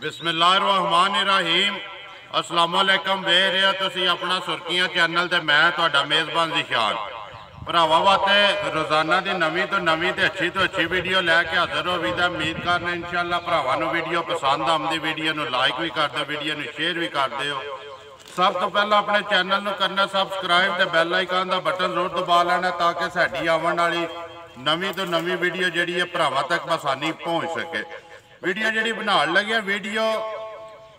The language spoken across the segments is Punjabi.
बिस्मिल्लाहिर्रहमानिर्रहीम। अस्सलाम वालेकुम। वेख रहे हो तुसी अपना सुर्खियां चैनल ते मैं तुहाडा मेज़बान ज़िशान। भरावां वास्ते रोज़ाना की नवीं तो नवीं ते अच्छी वीडियो लैके हाज़र हो। उम्मीद करना इंशाअल्लाह भरावां नूं वीडियो पसंद आउंदी। वीडियो नूं लाइक भी कर दो, वीडियो नूं शेयर भी कर दिओ। सब तो पहला अपने चैनल नूं करना सबसक्राइब ते बैल आइकन का बटन जरूर दबा लेना ताकि साडी आवन वाली नवीं तो नवीं वीडियो जिहड़ी है भरावां तक आसानी पहुँच सके। वीडियो जिहड़ी बनाउण लगे वीडियो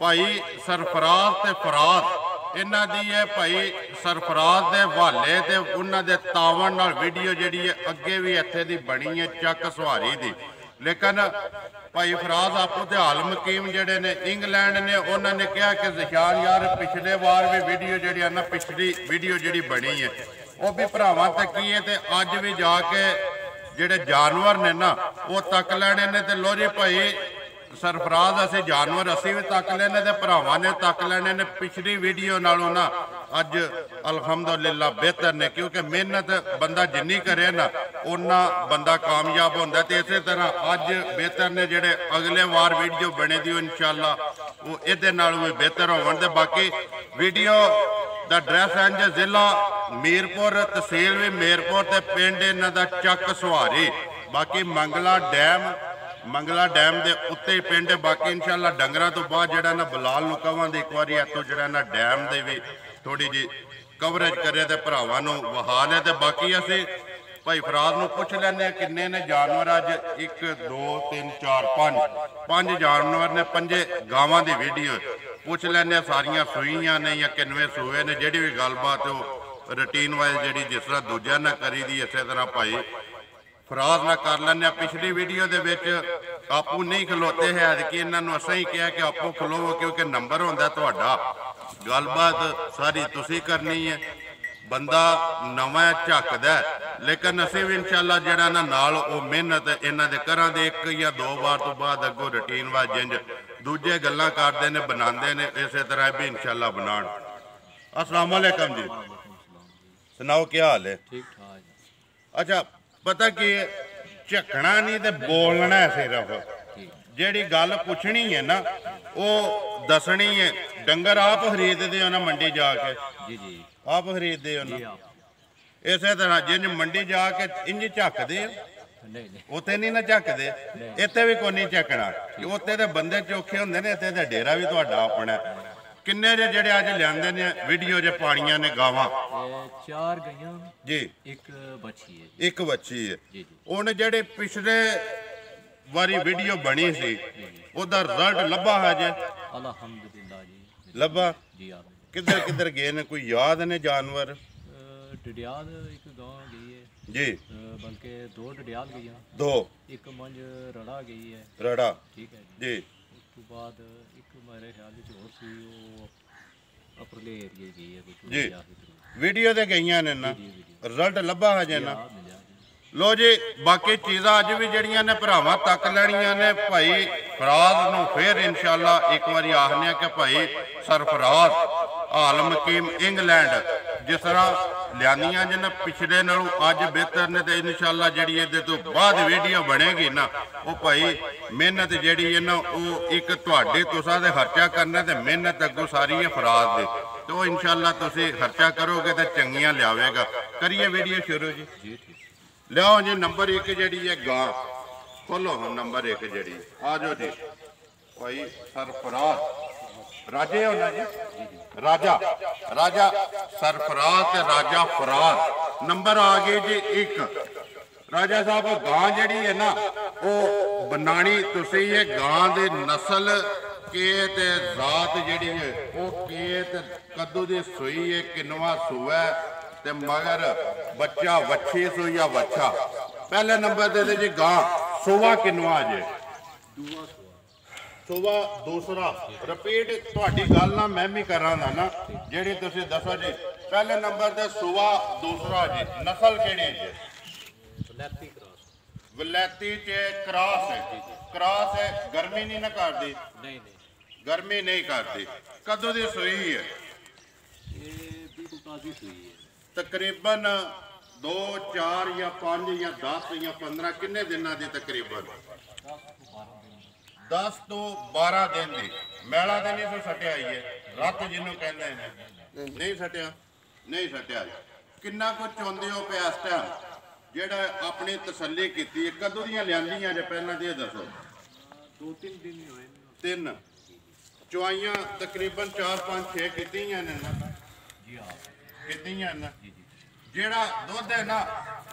भाई सरफराज ते फराज इन्हां दी है। भाई सरफराज दे हवाले ते उन्हां दे तावन नाल वीडियो जिहड़ी है अगे भी इत्थे दी बनी है चक सवारी दी। लेकिन भाई फराज आपो ते आलम हकीम जिहड़े ने इंग्लैंड ने उन्होंने कहा कि ज़िशान यार पिछले बार भी वीडियो जिहड़ी है ना पिछली वीडियो जिहड़ी बनी है वह भी भरावां तक की है ते अज भी जाके जिहड़े जानवर ने ना वो तक लैने ने। ते लो जी भाई सरफराज असी जानवर असी भी तक लेने ते भरावां ने तक लेने ने। पिछली वीडियो नालों ना अज अल्हम्दुलिल्लाह बेहतर ने क्योंकि मेहनत बंदा जिन्नी करे ना उन्ना बंदा कामयाब होंदा। ते इस तरह अज बेहतर ने जिहड़े अगले वार वीडियो बने दी इंशाअल्लाह वो इहदे नालों भी बेहतर होवन। ते बाकी वीडियो दा एड्रैस इंज जिला मीरपुर तहसील भी मीरपुर ते पिंड इन्हां दा चक सवारी। बाकी मंगला डैम के उत्ते ही पिंड। बाकी इंशाअल्लाह डंगरां तो बाद जिहड़ा ना बिलाल नूं कहांगे एक बारी इत्थों जिहड़ा ना डैम दे भी थोड़ी जी कवरेज करे ते भरावां नूं वहा ले। ते बाकी असीं भाई फराज नूं पुछ लैंदे किन्ने ने जानवर अज 1 2 3 4 5 जानवर ने 5 गावां दी वीडियो पुछ लैंदे सारियां सूईयां ने या किनवे सूए ने। जिहड़ी भी गलबात हो रूटीन वाइज जिहड़ी जिस तरह दूजिਆਂ ने करी दी इस तरह भाई फराज ना कर लें। पिछली वीडियो के आपू नहीं खलोते है कि इन्होंने असा ही कहा कि आपू खलोवो क्योंकि नंबर होंदा तुहाडा। गलबात सारी तुसी करनी है। बंदा नवा झकदा लेकिन असी भी इंशाअल्लाह जिहड़ा ना नाल वो मेहनत इन्हां दे करां दे 1 या 2 बार तो बाद अगों रूटीन वाइज जिंज दूजे गल्लां करदे ने बनांदे ने इस तरह भी इंशाअल्लाह बनाण। अस्सलाम वालेकुम जी, सुनाओ क्या हाल है? ठीक ठाक। अच्छा पता कि झकना नहीं तो बोलना है सिर्फ। जेड़ी गल पुछनी है ना वो दसनी है। डंगर आप खरीदते हो ना मंडी जाके? जी जी आप खरीदते हो ना? इस तरह जिंज मंडी जाके इंज झकदे उत्थे नहीं ना झकदे इत्थे भी कोई नहीं झकना। उत्थे तो बंदे चौखे होंदे ने, इत्थे तो डेरा भी तुहाडा अपना। किन्ने जे जेड़े अज लियांदे ने वीडियो जे पाणियां ने गावां? 4 गईयां जी, एक बच्ची है। एक बच्ची है। हुण जेड़े पिछले वारी वीडियो बनी सी ओदा रिजल्ट लब्भा है जे? अल्हम्दुलिल्लाह जी लब्भा। जी आप किधर किधर गए ने कोई याद ने जानवर? डडियाल एक गांव गई है जी, बल्कि 2 डडियाल गई हैं, 2 एक मंज रड़ा गई है। रड़ा ठीक है जी। उस तो बाद एक मेरे ख्याल में और सी वो अपरले एरिया गई है कुछ जी। वीडियो ते गईयां ने ना, रिजल्ट लब्भा है जे ना? लो जी बाकी चीज़ां अज भी जड़ियां ने भरावां तक लैणियां ने। भाई फराज नूं फिर इंशाअल्लाह एक बारी आखने कि भाई सरफराज आलम हकीम इंग्लैंड जिस तरह लियानियां जिन्हें पिछले नालों अज बेहतर ने। तो इंशाअल्लाह जिहड़ी इहदे तो बाद वीडियो बनेगी ना वो भाई मेहनत जिहड़ी है ना वो एक तुहाडे तुसां दे खर्चा करना ते मेहनत अगों सारी है फराज दे। तो इंशाअल्लाह तुसीं खर्चा करोगे तो चंगियां लियावेगा। करिए वीडियो शुरू जी। लियाओ जी नंबर 1 जी है गां खोलो। नंबर 1 जी आ जाओ जी भाई सरफराज राजे होना जी। राजा राजा सरफराज ते राजा फराज नंबर आ गए जी 1। राजा साहब गां जी है ना वो बनानी तुसी ये गां दे नस्ल के ते जात जी है वो के ते कद्दू दी सूई है किनवा सूआ है ते मगर बच्चा वच्छी सूई या वच्छा। पहले नंबर दे जी गां सूआ किनवा जे? सूआ दूसरा। रिपीट तुहाडी गल ना मैं भी करांगा ना जिहड़ी तुसीं दसो जी। पहले नंबर ते सूआ दूसरा जी। नस्ल किहड़ी जी? वलैती क्रॉस। वलैती च क्रॉस है। क्रॉस है गर्मी नहीं ना करदी? नहीं गर्मी नहीं करती। कदों दी सूई है? ये बिल्कुल ताज़ी सूई है। तकरीबन 2 4 या 5 या 10 या 15 किन्ने दिनों की? तकरीबन 10 ਤੋਂ 12 ਦਿਨ ਦੀ ਮੈਲਾ ਤੇ ਨਹੀਂ ਸੋ ਸਟਿਆ ਆਈਏ ਰੱਤ ਜਿਹਨੂੰ ਕਹਿੰਦੇ ਨੇ ਨਹੀਂ ਸਟਿਆ ਨਹੀਂ ਸਟਿਆ ਕਿੰਨਾ ਕੁ ਚਾਹੁੰਦੇ ਹੋ ਪਿਆ ਇਸ ਟਾਈਮ ਜਿਹੜਾ ਆਪਣੀ ਤਸੱਲੀ ਕੀਤੀ ਕਦੋਂ ਦੀਆਂ ਲਿਆਂਦੀਆਂ ਜੇ ਪਹਿਲਾਂ ਦੀ ਇਹ ਦੱਸੋ 2-3 ਦਿਨ ਹੀ ਹੋਏ ਨੇ। 3 ਚੁਆਈਆਂ ਤਕਰੀਬਨ 4-5-6 ਕੀਤੀਆਂ ਨੇ ਨਾ ਜੀ ਹਾਂ ਕੀਤੀਆਂ ਨਾ ਜੀ ਜੀ ਜਿਹੜਾ ਦੁੱਧ ਹੈ ਨਾ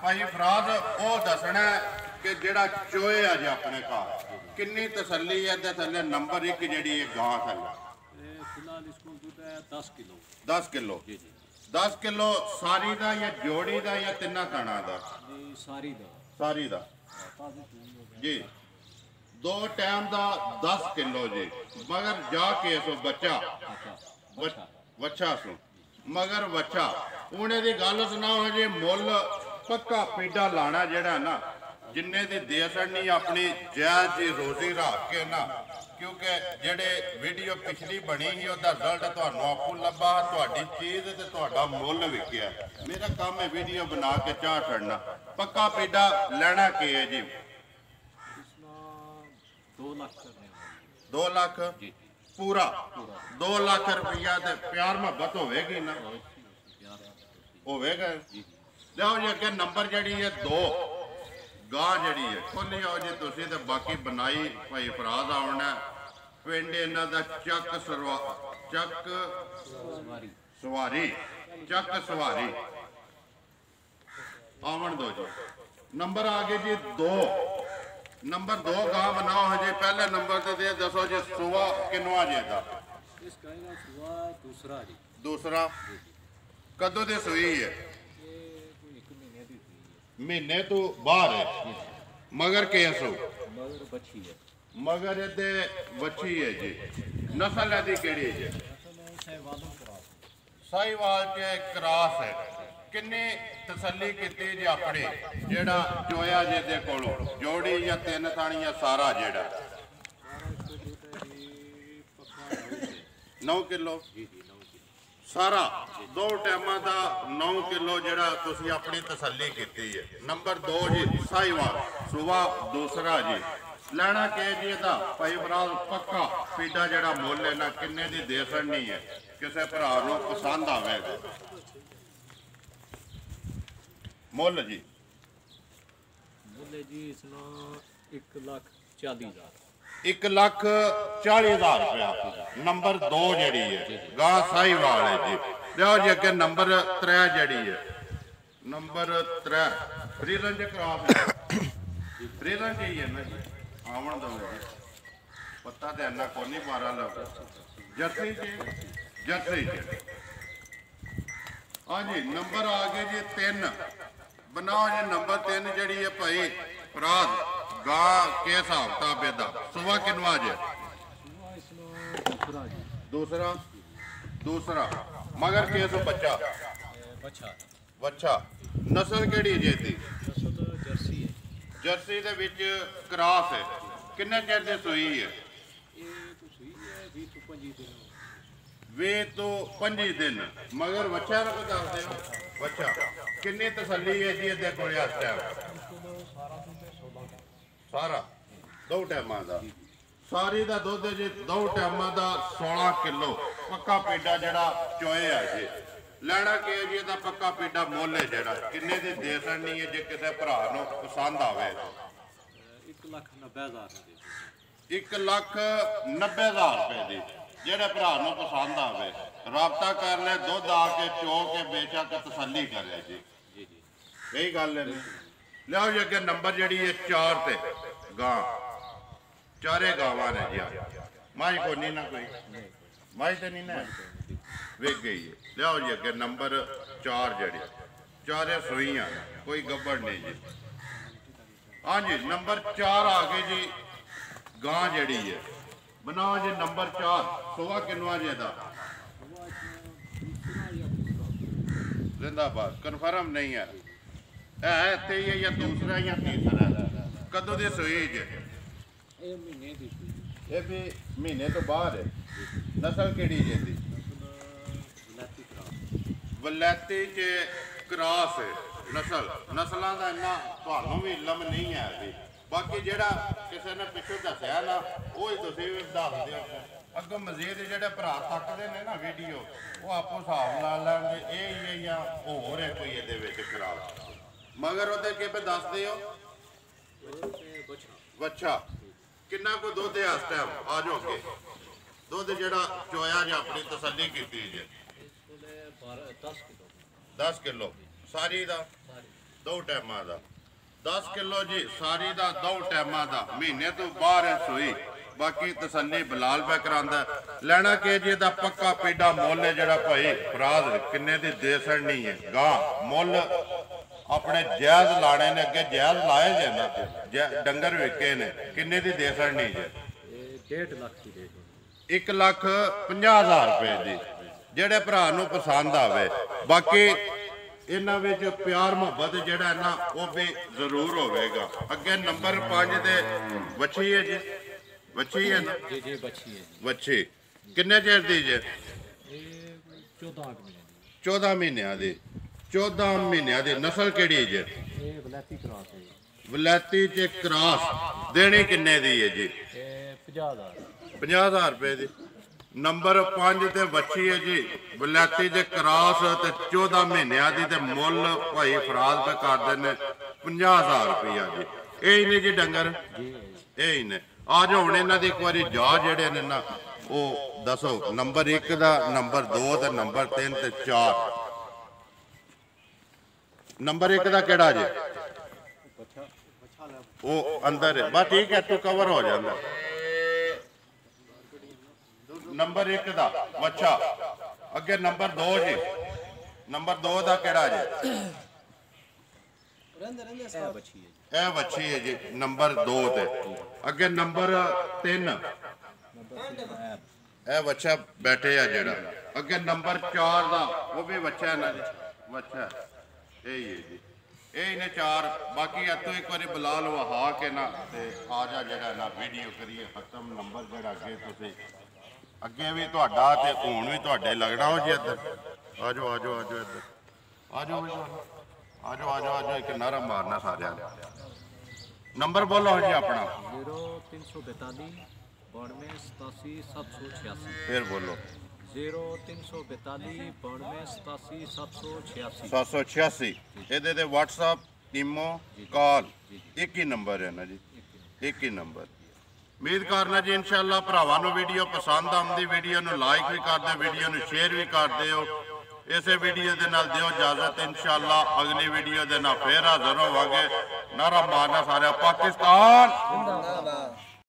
ਭਾਈ ਫਰਾਜ਼ ਉਹ ਦੱਸਣਾ ਕਿ ਜਿਹੜਾ ਚੋਏ ਆ ਜੇ ਆਪਣੇ ਘਰ ਕਿੰਨੀ ਤਸੱਲੀ ਹੈ ਤੇ ਥੱਲੇ ਨੰਬਰ 1 ਜਿਹੜੀ ਇਹ ਗਾਂ ਥੱਲੇ ਇਹ ਫਿਲਹਾਲ ਇਸਕੋ ਦੁੱਧ ਹੈ 10 ਕਿਲੋ 10 ਕਿਲੋ ਜੀ ਜੀ 10 ਕਿਲੋ ਸਾਰੀ ਦਾ ਜਾਂ ਜੋੜੀ ਦਾ ਜਾਂ ਤਿੰਨਾਂ ਥਣਾ ਦਾ ਜੀ ਸਾਰੀ ਦਾ ਸਾਰੀ ਦਾ ਤਾਜ਼ੀ ਤੂੰ ਹੋ ਗਿਆ ਜੀ 2 ਟਾਈਮ ਦਾ 10 ਕਿਲੋ ਜੀ ਮਗਰ ਜਾ ਕੇ ਸੋ ਬੱਚਾ ਅੱਛਾ ਵੱਛਾ ਸੋ ਮਗਰ ਵੱਛਾ ਉਹਨੇ ਦੀ ਗੱਲ ਸੁਣਾਓ ਹਜੇ ਮੁੱਲ ਪੱਕਾ ਪੀਡਾ ਲਾਣਾ ਜਿਹੜਾ ਨਾ ਜਿੰਨੇ ਦੀ ਦੇ ਸੜਨੀ ਆਪਣੀ ਜਾਇਜ਼ ਦੀ ਰੋਜ਼ੀ ਰੱਖ ਕੇ ਨਾ ਕਿਉਂਕਿ ਜਿਹੜੇ ਵੀਡੀਓ ਪਿਛਲੀ ਬਣੀ ਸੀ ਉਹਦਾ ਰਿਜ਼ਲਟ ਤੁਹਾਨੂੰ ਆਪੂ ਲੱਭਾ ਤੁਹਾਡੀ ਚੀਜ਼ ਤੇ ਤੁਹਾਡਾ ਮੁੱਲ ਵਿਕਿਆ ਮੇਰਾ ਕੰਮ ਹੈ ਵੀਡੀਓ ਬਣਾ ਕੇ ਚਾਹ ਛੱਡਣਾ ਪੱਕਾ ਪੀਡਾ ਲੈਣਾ ਕੀ ਹੈ ਜੀ इसमें 2 लाख करने वाले 2 ਲੱਖ जी ਪੂਰਾ 2 ਲੱਖ ਰੁਪਈਆ ਤੇ ਪਿਆਰ ਮੁਹੱਬਤ ਹੋਵੇਗੀ ਨਾ प्यार ਹੋਵੇਗਾ जी ਲਿਆਓ ਜੀ ਅੱਗੇ ਨੰਬਰ ਜਿਹੜੀ ਹੈ 2 ਗਾਂ ਜਿਹੜੀ ਹੈ ਖੋਲੀ ਆਓ ਜੀ ਤੁਸੀਂ ਤੇ ਬਾਕੀ ਬਣਾਈ ਭਾਈ ਫਰਾਜ਼ ਆਉਣਾ ਪਿੰਡ ਇਹਨਾਂ ਦਾ ਚੱਕ सवारी ਸਵਾਰੀ ਚੱਕ ਸਵਾਰੀ ਆਵਣ ਦੋ ਜੀ ਨੰਬਰ ਆ ਗਏ ਜੀ 2 ਨੰਬਰ 2 ਗਾਂ ਬਣਾਓ ਹਜੇ ਪਹਿਲੇ ਨੰਬਰ ਤੇ ਦੇ ਦੱਸੋ ਜੀ ਸੁਆ ਕਿੰਨਵਾ ਜੇ ਦਾ इसका है सुबह दूसरा जी ਦੂਸਰਾ ਕਦੋਂ ਦੇ ਸੂਈ ਹੈ ये कोई 1 महीने की हुई है ਮਹੀਨੇ ਤੋਂ ਬਾਹਰ ਹੈ ਮਗਰ ਕੇਸੋ मगर बची है ਮਗਰ ਇਹਦੇ ਵੱਛੀ ਹੈ ਜੀ ਨਸਲ ਇਹਦੀ ਕਿਹੜੀ ਹੈ ਜੀ सहवालों करा ਸਾਈਵਾਲ ਚ ਕਰਾਸ ਹੈ ਕਿੰਨੀ ਤਸੱਲੀ ਕੀਤੀ ਜੀ ਆਪਣੀ ਜਿਹੜਾ ਚੋਇਆ ਜੇ ਦੇ ਕੋਲੋਂ ਜੋੜੀ ਜਾਂ 3 ਥਾਣੀਆਂ ਸਾਰਾ ਜਿਹੜਾ सारा इसको दूध है जी पक्का 9 ਕਿਲੋ जी जी 9 किलो ਸਾਰਾ 2 ਟਾਈਮਾਂ ਦਾ 9 ਕਿਲੋ ਜਿਹੜਾ ਤੁਸੀਂ ਆਪਣੀ ਤਸੱਲੀ ਕੀਤੀ ਹੈ ਨੰਬਰ 2 ਜੀ ਸਾਈਵਾਲ ਸੁਬਾ ਦੂਸਰਾ ਜੀ ਲੈਣਾ ਕਿ ਜੀ ਇਹਦਾ ਭਾਈ ਫਰਾਜ਼ ਪੱਕਾ ਪੀਡਾ ਜਿਹੜਾ ਮੁੱਲ ਹੈ ਨਾ ਕਿੰਨੇ ਦੀ ਦੇ ਸੜਨੀ ਹੈ ਕਿਸੇ ਭਰਾ ਨੂੰ ਪਸੰਦ ਆਵੇਗਾ ਮੁੱਲ ਜੀ बोले जी इसमें 1,40,000 1,40,000 ਰੁਪਇਆ ਨੰਬਰ 2 ਜਿਹੜੀ ਹੈ ਗਾਂ ਸਾਈਵਾਲ ਹੈ ਜੀ ਲਿਆਓ ਜੀ ਅੱਗੇ ਨੰਬਰ 3 ਜਿਹੜੀ ਹੈ ਨੰਬਰ 3 ਫਰੀਲਨ ਚ ਕਰਾਸ ਫਰੀਲਨ ਚ ਹੀ ਹੈ ਨਾ ਜੀ ਆਵਣ ਦੋ ਜੀ ਪੱਤਾ ਤੇ ਇੰਨਾ ਕੋਈ ਨਹੀਂ ਮਾਰਾ ਲੱਗ ਜਰਸੀ ਚ ਹਾਂਜੀ ਨੰਬਰ ਆ ਗਏ ਜੀ 3 ਬਣਾਓ ਜੀ ਨੰਬਰ 3 ਜਿਹੜੀ ਹੈ ਭਾਈ ਫਰਾਜ਼ ਗਾਂ ਕੇ ਹਿਸਾਬ ਤਾਬੇ ਦਾ ਸੁਬਾ ਕਿੰਨਵਾ ਜੇ सुबह इसमें दूसरा जी ਦੂਸਰਾ ਮਗਰ ਕੇਸੋ ਬੱਚਾ बच्चा ਵੱਛਾ ਨਸਲ ਕਿਹੜੀ ਜੇ ਦੀ नस्ल जर्सी है ਜਰਸੀ ਦੇ ਵਿੱਚ ਕਰਾਸ ਹੈ ਕਿੰਨੇ ਚਿਰ ਦੀ ਸੂਈ ਹੈ ये तो सही है 20 ਤੋਂ 25 दिन 20 ਤੋਂ 25 ਦਿਨ ਮਗਰ ਵੱਛਾ ਰੱਖ ਦੱਸਦੇ ਹੋ ਵੱਛਾ ਕਿੰਨੀ ਤਸੱਲੀ ਹੈ ਜੀ ਇਹਦੇ ਕੋਲ ਇਸ ਟਾਈਮ सारा दूध है 16 ਸਾਰਾ 2 ਟਾਈਮਾਂ ਦਾ ਸਾਰੀ ਦਾ ਦੁੱਧ ਹੈ ਜੀ 2 ਟਾਈਮਾਂ ਦਾ 16 ਕਿਲੋ ਪੱਕਾ ਪੇਡਾ ਜਿਹੜਾ ਚੋਏ ਆ ਜੀ ਲੈਣਾ ਕਿ ਜੀ ਇਹਦਾ ਪੱਕਾ ਪੇਡਾ ਮੁੱਲ ਹੈ ਜਿਹੜਾ ਕਿੰਨੇ ਦੀ ਦੇ ਸੜਨੀ ਹੈ ਜੇ ਕਿਸੇ ਭਰਾ ਨੂੰ ਪਸੰਦ ਆਵੇ 1,90,000 ਦੇ 1,90,000 ਰੁਪਏ ਦੀ ਜਿਹੜੇ ਭਰਾ ਨੂੰ ਪਸੰਦ ਆਵੇ ਰਾਬਤਾ ਕਰ ਲੈ ਦੁੱਧ ਆ ਕੇ ਚੋ ਕੇ ਬੇਸ਼ੱਕ ਤਸੱਲੀ ਕਰੇ ਜੀ ਜੀ ਜੀ ਇਹੀ ਗੱਲ ਹੈ ਲਿਆਓ ਜੀ ਅੱਗੇ ਨੰਬਰ ਜਿਹੜੀ ਹੈ 4 ਤੇ ਗਾਂ ਚਾਰੇ ਗਾਵਾਂ ਨੇ ਜੀ ਮਾਈ ਕੋਈ ਨਹੀਂ ਨਾ ਕੋਈ ਮਾਈ ਤੇ ਨਹੀਂ ਨਾ ਵੇਖ ਗਈ ਹੈ ਲਿਆਓ ਜੀ ਅੱਗੇ ਨੰਬਰ 4 ਜਿਹੜੀ ਚਾਰੇ ਸੂਈਆਂ ਕੋਈ ਗੱਬੜ ਨਹੀਂ ਜੀ ਹਾਂਜੀ ਨੰਬਰ 4 ਆ ਗਈ ਜੀ ਗਾਂ ਜਿਹੜੀ ਹੈ ਬਣਾਓ ਜੀ ਨੰਬਰ 4 ਸੁਬਾ ਕਿੰਨਵਾ ਜੇ ਦਾ दूसरा या दूसरा ਜ਼ਿੰਦਾਬਾਦ ਕਨਫਰਮ ਨਹੀਂ ਹੈ ਹੈ ਤੇ ਇਹ ਜਾਂ ਦੂਸਰਾ ਜਾਂ ਤੀਸਰਾ ਕਦੋਂ ਦੀ ਸੂਈ ਜੇ ਇਹ ਮਹੀਨੇ ਦੀ ਸੀ ਇਹ ਵੀ ਮਹੀਨੇ ਤੋਂ ਬਾਅਦ ਹੈ ਨਸਲ ਕਿਹੜੀ ਜੇ ਦੀ ਵਲਾਤੀ ਕਰਾਸ ਵਲੈਤੀ ਚ ਕਰਾਸ ਹੈ ਨਸਲਾਂ ਦਾ ਇੰਨਾ ਤੁਹਾਨੂੰ ਵੀ ਇਲਮ ਨਹੀਂ ਹੈ ਵੀ ਬਾਕੀ ਜਿਹੜਾ ਕਿਸੇ ਨੇ ਪਿੱਛੋਂ ਦੱਸਿਆ ਨਾ ਉਹ ਹੀ ਤੁਸੀਂ ਵੀ ਦੱਸ ਦਿਓ ਅੱਗੋਂ ਮਜ਼ੀਦ ਜਿਹੜੇ ਭਰਾ ਤੱਕਦੇ ਨੇ ਨਾ ਵੀਡੀਓ ਉਹ ਆਪੋ ਹਿਸਾਬ ਲਾ ਲੈਣਗੇ ਇਹ ਹੀ ਜਾਂ ਹੋਰ ਹੈ ਕੋਈ ਇਹਦੇ ਵਿੱਚ ਖਰਾਬ ਮਗਰ ਉਹਦੇ ਕਿਵੇਂ ਦੱਸ ਦਿਓ ਵੱਛਾ ਕਿੰਨਾ ਕੋ ਦੁੱਧ ਹੈ ਇਸ ਟਾਈਮ ਆ ਜਾਓ ਅੱਗੇ ਦੁੱਧ ਜਿਹੜਾ ਚੋਇਆ ਜਾਂ ਆਪਣੀ ਤਸੱਲੀ ਕੀਤੀ ਜੇ 10 ਕਿਲੋ ਸਾਰੀ ਦਾ ਦੋ ਟਾਈਮਾਂ ਦਾ 10 ਕਿਲੋ ਜੀ ਸਾਰੀ ਦਾ ਦੋ ਟਾਈਮਾਂ ਦਾ ਮਹੀਨੇ ਤੋਂ ਬਾਹਰ ਹੈ ਸੂਈ ਬਾਕੀ ਤਸੱਲੀ ਬਲਾਲ ਪੈ ਕਰਾਂਦਾ ਲੈਣਾ ਕਿ ਜੀ ਇਹਦਾ ਪੱਕਾ ਪੀਡਾ ਮੁੱਲ ਹੈ ਜਿਹੜਾ ਭਾਈ ਫਰਾਜ਼ ਕਿੰਨੇ ਦੀ ਦੇ ਸੜਨੀ ਹੈ ਗਾਂ ਮੁੱਲ ਆਪਣੇ ਜਾਇਜ਼ ਲਾਣੇ ਨੇ ਅੱਗੇ ਜਾਇਜ਼ ਲਾਏ ਜੇ ਨਾ ਡੰਗਰ ਵਿਕੇ ਨੇ ਕਿੰਨੇ ਦੀ ਦੇ ਸੜਨੀ ਜੇ 1.5 ਲੱਖ ਦੀ ਦੇ 1,50,000 ਰੁਪਏ ਦੀ ਜਿਹੜੇ ਭਰਾ ਨੂੰ ਪਸੰਦ ਆਵੇ ਬਾਕੀ ਇਹਨਾਂ ਵਿੱਚ ਪਿਆਰ ਮੁਹੱਬਤ ਜਿਹੜਾ ਨਾ ਉਹ ਵੀ ਜ਼ਰੂਰ ਹੋਵੇਗਾ ਅੱਗੇ ਨੰਬਰ 5 ਦੇ ਵੱਛੀ ਹੈ ਜੀ ਵੱਛੀ ਹੈ ਨਾ ਜੀ ਜੀ ਬੱਚੀ ਹੈ ਜੀ ਵੱਛੀ ਕਿੰਨੇ ਚਿਰ ਦੀ ਜੇ ਇਹ 14 ਮਹੀਨੇ ਦੀ 14 ਮਹੀਨਿਆਂ ਦੀ 14 ਮਹੀਨਿਆਂ ਦੀ ਨਸਲ ਕਿਹੜੀ ਜੇ ਇਹ ਵਲੈਤੀ ਕਰਾਸ ਹੈ ਜੀ ਵਲੈਤੀ ਚ ਕ੍ਰਾਸ ਦੇਣੀ ਕਿੰਨੇ ਦੀ ਹੈ ਜੀ ਇਹ 50,000 50,000 ਰੁਪਏ ਦੀ ਨੰਬਰ 5 ਤੇ ਵੱਛੀ ਹੈ ਜੀ ਵਲੈਤੀ ਦੇ ਕ੍ਰਾਸ ਤੇ 14 ਮਹੀਨਿਆਂ ਦੀ ਤੇ ਮੁੱਲ ਭਾਈ ਫਰਾਜ਼ ਪੇ ਕਰਦੇ ਨੇ 50,000 ਰੁਪਇਆ ਜੀ ਇਹ ਹੀ ਨੇ ਜੀ ਡੰਗਰ ਜੀ ਇਹ ਹੀ ਨੇ ਆ ਜਾਓ ਹੁਣ ਇਹਨਾਂ ਦੀ ਇੱਕ ਵਾਰੀ ਜਾ ਜਿਹੜੇ ਨੇ ਨਾ ਉਹ ਦੱਸੋ ਨੰਬਰ 1 ਦਾ ਨੰਬਰ 2 ਤੇ ਨੰਬਰ 3 ਤੇ 4 ਨੰਬਰ 1 ਦਾ ਕਿਹੜਾ ਜੀ ਉਹ ਅੰਦਰ ਹੈ ਬਸ ਠੀਕ ਹੈ ਤੂੰ ਕਵਰ ਹੋ ਜਾਂਦਾ ਨੰਬਰ 1 ਦਾ ਵੱਛਾ ਅੱਗੇ ਨੰਬਰ 2 ਜੀ ਨੰਬਰ 2 ਦਾ ਕਿਹੜਾ ਜੀ ਇਹ ਬੱਚੀ ਹੈ ਜੀ ਇਹ ਵੱਛੀ ਹੈ ਜੀ ਨੰਬਰ 2 ਤੇ ਅੱਗੇ ਨੰਬਰ 3 ਇਹ ਵੱਛਾ ਬੈਠੇ ਆ ਜਿਹੜਾ ਅੱਗੇ ਨੰਬਰ 4 ਦਾ ਉਹ ਵੀ ਵੱਛਾ ਨਾ ਜੀ ਵੱਛਾ ਇਹ ਹੀ ਹੈ ਜੀ ਇਹ ਨੇ 4 ਬਾਕੀ ਇੱਥੋਂ ਇੱਕ ਵਾਰੀ ਬੁਲਾ ਲਓ ਹਾ ਕੇ ਨਾ ਤੇ ਆ ਜਾ ਜਿਹੜਾ ਨਾ ਵੀਡੀਓ ਕਰੀਏ ਖਤਮ ਨੰਬਰ ਜਿਹੜਾ ਅੱਗੇ ਤੁਸੀਂ ਅੱਗੇ ਵੀ ਤੁਹਾਡਾ ਤੇ ਹੁਣ ਵੀ ਤੁਹਾਡੇ ਲੱਗਣਾ ਹੋ ਜੀ ਇੱਧਰ ਆ ਜਾਓ ਆ ਜਾਓ ਆ ਜਾਓ ਇੱਧਰ ਆ ਜਾਓ ਆ ਜਾਓ ਆ ਜਾਓ ਆ ਜਾਓ ਇੱਕ ਨਾਰਾ ਮਾਰਨਾ ਸਾਰਿਆਂ ਨੇ ਨੰਬਰ ਬੋਲੋ ਜੀ ਆਪਣਾ 0342 92 87 786 ਫਿਰ ਬੋਲੋ 0342 92 87 786 786 ਇਹਦੇ ਤੇ WhatsApp ਈਮੋ ਕਾਲ ਇੱਕ ਹੀ ਨੰਬਰ ਹੈ ਨਾ ਜੀ ਇੱਕ ਹੀ ਨੰਬਰ ਉਮੀਦ ਕਰਨਾ ਜੀ ਇਨਸ਼ਾਅੱਲਾ ਭਰਾਵਾਂ ਨੂੰ ਵੀਡੀਓ ਪਸੰਦ ਆਉਂਦੀ ਵੀਡੀਓ ਨੂੰ ਲਾਈਕ ਵੀ ਕਰਦੇ ਵੀਡੀਓ ਨੂੰ ਸ਼ੇਅਰ ਵੀ ਕਰਦੇ ਹੋ ਇਸੇ ਵੀਡੀਓ ਦੇ ਨਾਲ ਦਿਓ ਇਜਾਜ਼ਤ ਇਨਸ਼ਾਅੱਲਾ ਅਗਲੀ ਵੀਡੀਓ ਦੇ ਨਾਲ ਫੇਰ ਹਾਜ਼ਰ ਹੋਵਾਂਗੇ ਨਾਰਾ ਮਾਰਨਾ ਸਾਰਾ ਪਾਕਿਸਤਾਨ ਜ਼ਿੰਦਾਬਾਦ